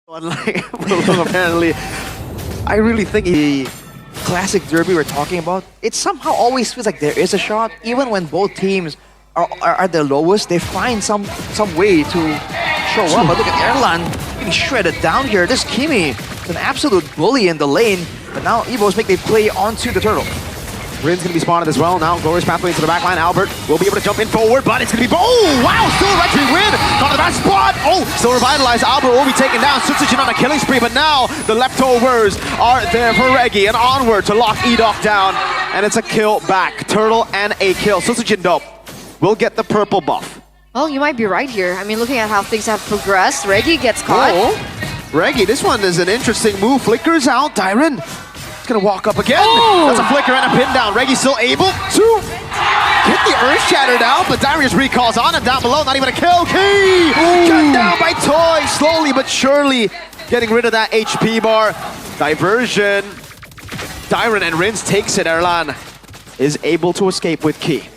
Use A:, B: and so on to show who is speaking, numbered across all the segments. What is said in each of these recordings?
A: Unlike apparently, I really think the classic derby we're talking about, it somehow always feels like there is a shot. Even when both teams are at their lowest, they find some way to show up. But look at Erlan getting shredded down here. This Kimi is an absolute bully in the lane. But now EVOS make the play onto the turtle.
B: Rin's going to be spotted as well. Now Glorious pathway into the backline. Albert will be able to jump in forward, but it's going to be... Oh, wow! Still a retry win! Got the best spot! Oh, still revitalized. Albert will be taken down. Sutsujin on a killing spree, but now the leftovers are there for Reggie. And onward to lock Edok down. And it's a kill back. Turtle and a kill. Sutsujin, though, will get the purple buff.
C: Well, you might be right here. I mean, looking at how things have progressed, Reggie gets caught.
B: Oh, Reggie, this one is an interesting move. Flickers out. Dyron gonna walk up again.
C: Oh!
B: That's a flicker and a pin down. Reggie still able to get the Earth Shattered out, but Dyron just recalls on him down below. Not even a kill. Key! Cut down by Toy. Slowly but surely getting rid of that HP bar. Diversion. Dyron and Rins takes it. Erlan is able to escape with Key.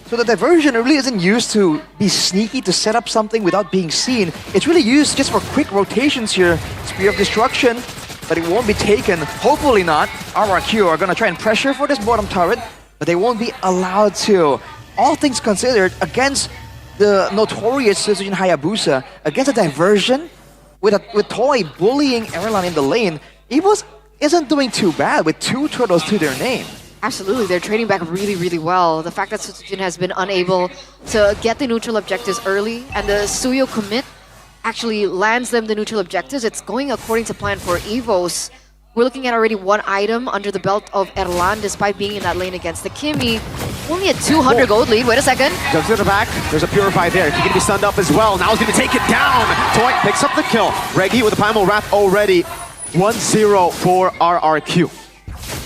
A: So the diversion really isn't used to be sneaky to set up something without being seen. It's really used just for quick rotations here. Spear of Destruction, but it won't be taken. Hopefully not. RRQ are gonna try and pressure for this bottom turret, but they won't be allowed to. All things considered, against the notorious Sutsujin Hayabusa, against a diversion, with Toy bullying Erlan in the lane, EVOS isn't doing too bad with 2 turtles to their name.
C: Absolutely, they're trading back really, really well. The fact that Sutsujin has been unable to get the neutral objectives early, and the Suyo commit actually lands them the neutral objectives. It's going according to plan for EVOS. We're looking at already 1 item under the belt of Erlan, despite being in that lane against the Kimi. Only a 200 gold lead. Wait a second.
B: Jumps to the back. There's a Purify there. He's going to be stunned up as well. Now he's going to take it down. Toy picks up the kill. Reggie with the Primal Wrath already. 1-0 for RRQ.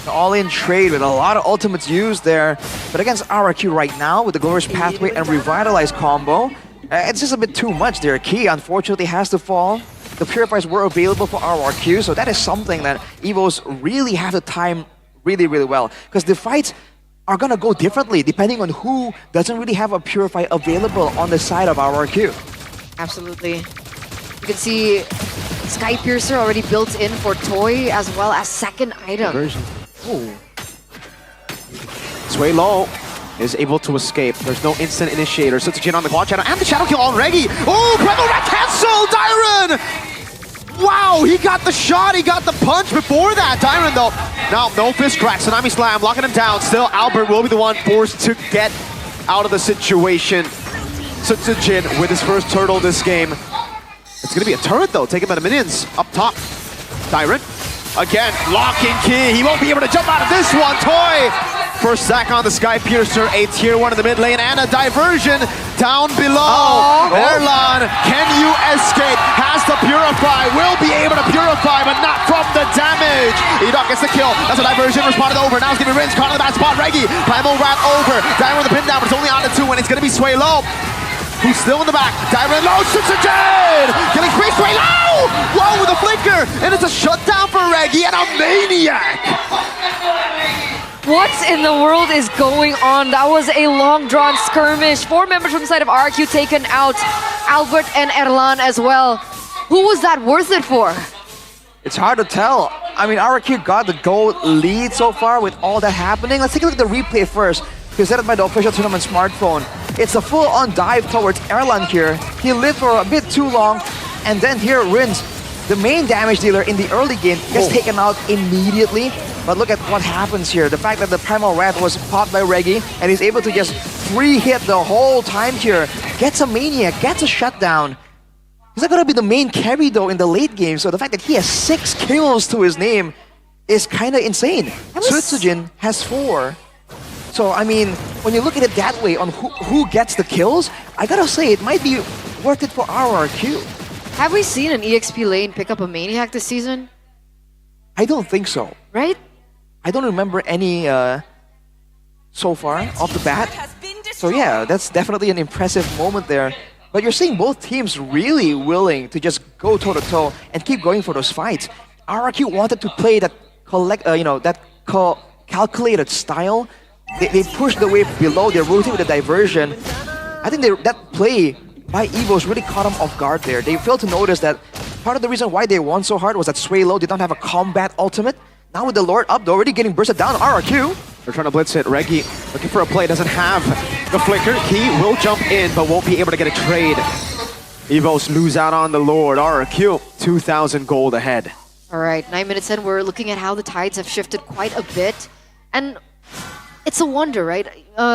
A: The all-in trade with a lot of ultimates used there. But against RRQ right now, with the Glorious Pathway and Revitalize combo, it's just a bit too much there. Key, unfortunately, has to fall. The Purifiers were available for RRQ, so that is something that EVOS really have to time really, really well. Because the fights are going to go differently depending on who doesn't really have a Purify available on the side of RRQ.
C: Absolutely. You can see Sky Piercer already built in for Toy, as well as second item.
A: Ooh.
B: Sway low is able to escape. There's no instant initiator. Sutsujin on the quad channel and the shadow kill on Reggie. Oh, Primal Wrath cancel! Dyron! Wow, he got the shot, he got the punch before that. Dyron though, now no fist crack. Tsunami Slam locking him down. Still, Albert will be the one forced to get out of the situation. Sutsujin with his first turtle this game. It's gonna be a turret though, taken by the minions up top. Dyron, again, locking Key. He won't be able to jump out of this one. Toy, first sack on the Sky Piercer, a tier 1 in the mid lane, and a diversion down below. Erlan, can you escape? Has to purify, will be able to purify, but not from the damage. Edok gets the kill. That's a diversion responded over. Now it's gonna be Rin's caught in the bad spot. Reggie, Primal Wrath over. Dyron with the pin down, but it's only on the 2, and it's gonna be Sway low. Who's still in the back? Dyron low, Sutsujin! Killing spree, Sway low! Whoa, with a flicker! And it's a shutdown for Reggie and a maniac!
C: What in the world is going on? That was a long-drawn skirmish. 4 members from the side of RRQ taken out. Albert and Erlan as well. Who was that worth it for?
A: It's hard to tell. I mean, RRQ got the gold lead so far with all that happening. Let's take a look at the replay first, presented by the official tournament smartphone. It's a full-on dive towards Erlan here. He lived for a bit too long, and then here Rins, the main damage dealer in the early game, gets taken out immediately. But look at what happens here. The fact that the Primal Wrath was popped by Reggie, and he's able to just free hit the whole time here. Gets a Maniac, gets a shutdown. He's not gonna be the main carry though in the late game, so the fact that he has 6 kills to his name is kinda insane. Sutsujin has 4. So, I mean, when you look at it that way on who gets the kills, I gotta say it might be worth it for RRQ.
C: Have we seen an EXP lane pick up a Maniac this season?
A: I don't think so.
C: Right?
A: I don't remember any so far off the bat. So yeah, that's definitely an impressive moment there. But you're seeing both teams really willing to just go toe-to-toe and keep going for those fights. RRQ wanted to play that calculated style. They pushed the wave below, they rotated with a diversion. I think that play by EVOS really caught them off guard there. They failed to notice that part of the reason why they won so hard was that Swaylo did not have a combat ultimate. Now with the Lord up, they're already getting bursted down. RRQ.
B: They're trying to blitz it. Reggie looking for a play, doesn't have the flicker. He will jump in, but won't be able to get a trade. EVOS lose out on the Lord. RRQ, 2,000 gold ahead.
C: All right, 9 minutes in, we're looking at how the tides have shifted quite a bit. And it's a wonder, right?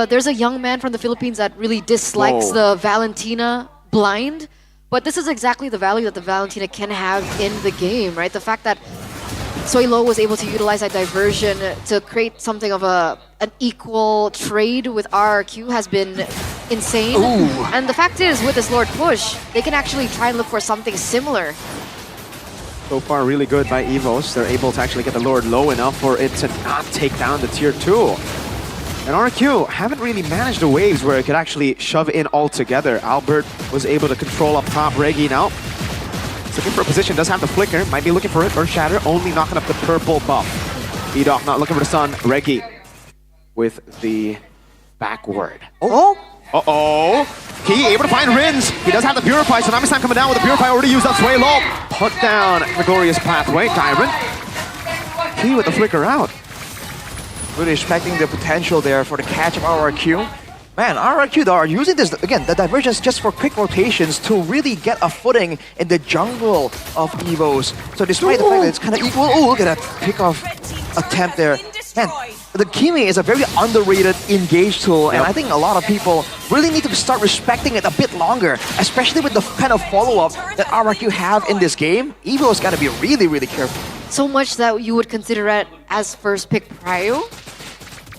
C: There's a young man from the Philippines that really dislikes the Valentina blind. But this is exactly the value that the Valentina can have in the game, right? The fact that Swaylo was able to utilize that diversion to create something of an equal trade with RRQ has been insane.
A: Ooh.
C: And the fact is, with this Lord push, they can actually try and look for something similar.
B: So far, really good by EVOS. They're able to actually get the Lord low enough for it to not take down the tier 2. And RRQ haven't really managed the waves where it could actually shove in all together. Albert was able to control up top. Reggie now looking for a position, does have the flicker, might be looking for it. Earth Shatter only knocking up the purple buff. EDOC not looking for the stun. Reggie with the backward.
A: Oh!
B: Uh-oh! Key able to find Rins. He does have the Purify, so Nami-san coming down with the Purify already used on Swaylo. Put down the glorious pathway. Tyron. Key with the flicker out.
A: Really respecting the potential there for the catch of RRQ. Man, RRQ though are using this, again, the diversions just for quick rotations to really get a footing in the jungle of EVOS. So despite the fact that it's kind of equal, oh, look at that pick-off attempt there. Man, the Kimi is a very underrated engage tool, and I think a lot of people really need to start respecting it a bit longer, especially with the kind of follow-up that RRQ have in this game. EVO's got to be really, really careful.
C: So much that you would consider it as first pick prio?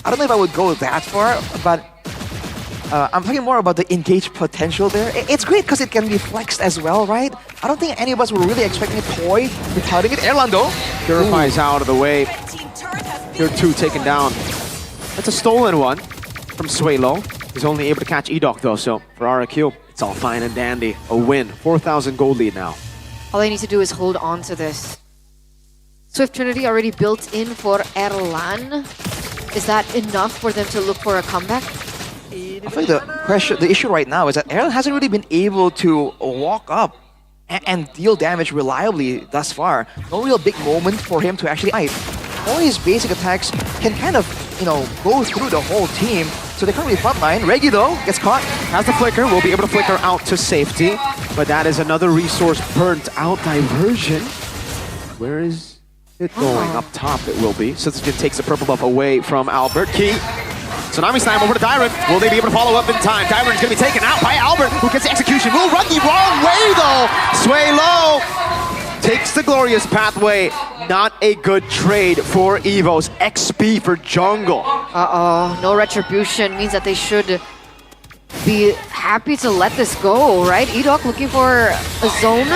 A: I don't know if I would go that far, but I'm talking more about the engage potential there. It's great because it can be flexed as well, right? I don't think any of us were really expecting Toy retarding it. Erlando
B: Purifies out of the way. Tier 2 taken down. That's a stolen one from Swaylo. He's only able to catch EDOC though, so for RRQ, it's all fine and dandy. A win. 4,000 gold lead now.
C: All they need to do is hold on to this. Swift Trinity already built in for Erlan. Is that enough for them to look for a comeback?
A: I think the issue right now is that Erlan hasn't really been able to walk up and deal damage reliably thus far. No real big moment for him to actually fight. Toy's basic attacks can kind of, go through the whole team, so they can't really frontline. Reggie though gets caught.
B: Has the flicker, will be able to flicker out to safety, but that is another resource burnt out. Diversion. Where is it going? Up top it will be. Sitsukin takes the purple buff away from Albert. Key. Tsunami Slam over to Dyron. Will they be able to follow up in time? Dyron's going to be taken out by Albert, who gets the execution. Will run the wrong way though. Swaylo takes the glorious pathway. Not a good trade for EVOS. XP for jungle.
C: Uh-oh, no retribution means that they should be happy to let this go, right? EDOC looking for a zone.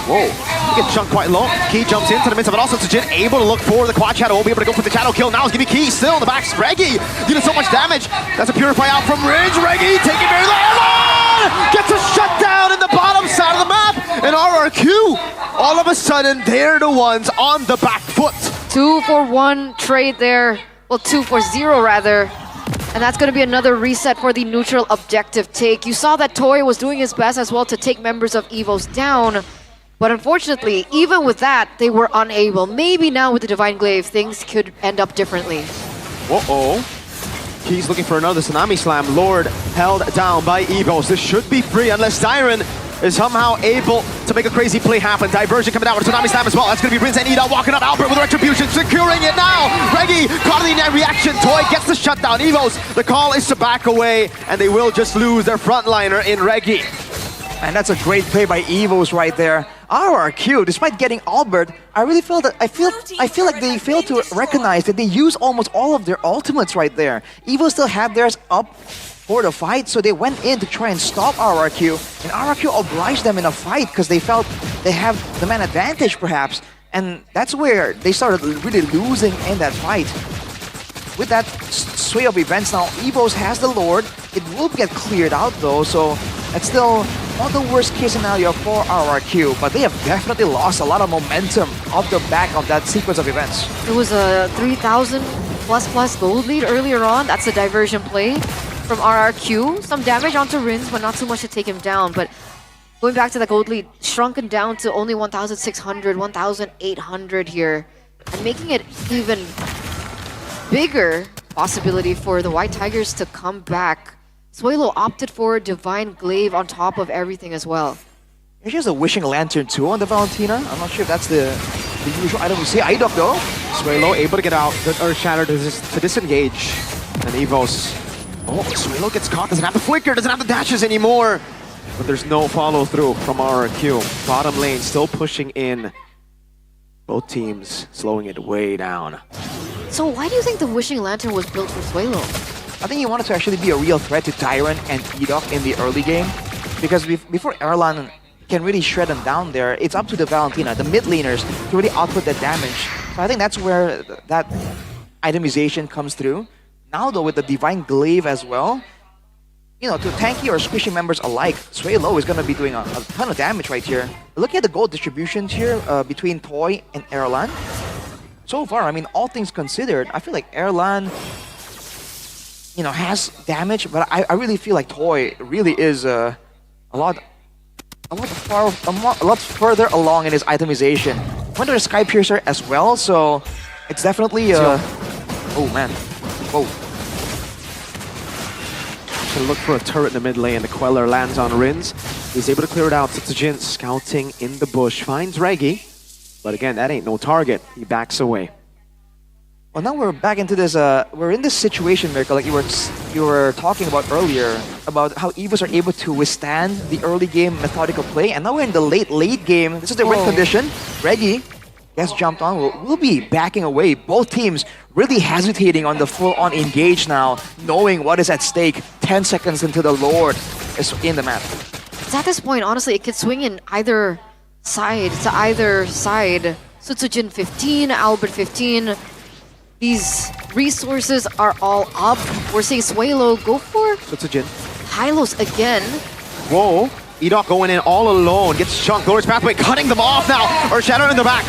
B: Whoa, he gets chunked quite low. Key jumps into the midst of it. Also, Tsujin able to look for the quad shadow. Won't be able to go for the shadow kill. Now he's giving Key still in the back. Reggie dealing so much damage. That's a Purify out from Ridge. Reggie taking very low. Gets a shutdown in the bottom side of the map. And RRQ, all of a sudden, they're the ones on the back foot.
C: 2-for-1 trade there. Well, 2-for-0 rather. And that's going to be another reset for the neutral objective take. You saw that Toy was doing his best as well to take members of EVOS down. But unfortunately, even with that, they were unable. Maybe now with the Divine Glaive, things could end up differently.
B: Uh-oh. He's looking for another Tsunami Slam. Lord held down by EVOS. This should be free unless Dyron is somehow able to make a crazy play happen. Diversion coming out with a Tsunami Slam as well. That's going to be Rinz and Ida walking up. Albert with Retribution, securing it now. Reggie caught in that reaction. Toy gets the shutdown. EVOS, the call is to back away, and they will just lose their frontliner in Reggie.
A: And that's a great play by EVOS right there. RRQ, despite getting Albert, I really feel that I feel like they failed to recognize that they use almost all of their ultimates right there. EVOS still had theirs up for the fight, so they went in to try and stop RRQ, and RRQ obliged them in a fight because they felt they have the man advantage perhaps, and that's where they started really losing in that fight. With that sway of events now, EVOS has the Lord. It will get cleared out though, so that's still not the worst case scenario for RRQ, but they have definitely lost a lot of momentum off the back of that sequence of events.
C: It was a 3,000 plus gold lead earlier on. That's a diversion play from RRQ. Some damage onto Rins, but not too much to take him down. But Going back to the gold lead, shrunken down to only 1,600, 1,800 here. And making it even bigger possibility for the White Tigers to come back. Suelo opted for Divine Glaive on top of everything as well.
A: She has a Wishing Lantern too on the Valentina. I'm not sure if that's the usual item we see. Idok though.
B: Suelo able to get out. The Earth Shatter to disengage. And EVOS. Oh, Suelo gets caught. Doesn't have the flicker. Doesn't have the dashes anymore. But there's no follow through from RRQ. Bottom lane still pushing in. Both teams slowing it way down.
C: So why do you think the Wishing Lantern was built for Suelo?
A: I think he wanted to actually be a real threat to Tyrant and Edok in the early game. Because before Erlan can really shred them down there, it's up to the Valentina, the mid laners, to really output that damage. So I think that's where that itemization comes through. Now though, with the Divine Glaive as well, you know, to tanky or squishy members alike, Suelo is going to be doing a ton of damage right here. Looking at the gold distributions here between Toy and Erlan, so far, I mean, all things considered, I feel like Erlan, you know, has damage, but I really feel like Toy really is a lot further along in his itemization. Went to a Sky Piercer as well, so it's definitely oh man, whoa.
B: Gonna look for a turret in the mid lane. The Queller lands on Rins. He's able to clear it out. Setsujin scouting in the bush. Finds Reggie. But again, that ain't no target. He backs away.
A: Well, now we're back into this, we're in this situation, Miracle, like you were talking about earlier, about how EVOS are able to withstand the early game methodical play, and now we're in the late game. This is the win condition. Reggie gets jumped on. We'll be backing away. Both teams really hesitating on the full-on engage now, knowing what is at stake. 10 seconds into the Lord is in the map.
C: So at this point, honestly, it could swing in either side, Sutsujin 15, Albert 15. These resources are all up. We're seeing Suelo go for
B: Setsujin.
C: Hylos again.
B: Whoa. Edok going in all alone. Gets chunked. Glorious Pathway cutting them off now. Earth Shatter in the back.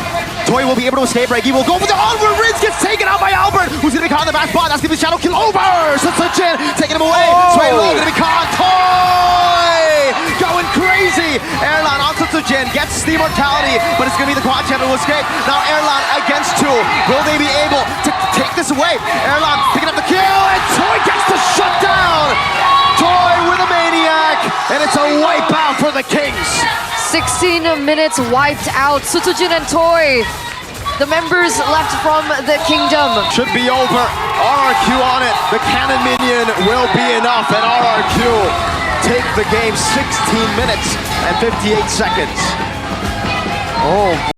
B: Toy will be able to escape. Reggie will go for the onward. Riz gets taken out by Albert, who's going to be caught in the back spot. That's going to be Shadow Kill over. Setsujin taking him away. Suelo going to be caught. Toy going crazy. Erlan on Setsujin gets the immortality, but it's going to be the quad champion who will escape. Now Erlan against two. Will they be able to take this away? Erlan picking up the kill, and Toy gets the shutdown. Toy with a maniac, and it's a wipeout for the Kings.
C: 16 minutes wiped out. Sutsujin and Toy, the members left from the kingdom.
B: Should be over. RRQ on it. The cannon minion will be enough, and RRQ take the game 16 minutes and 58 seconds. Oh.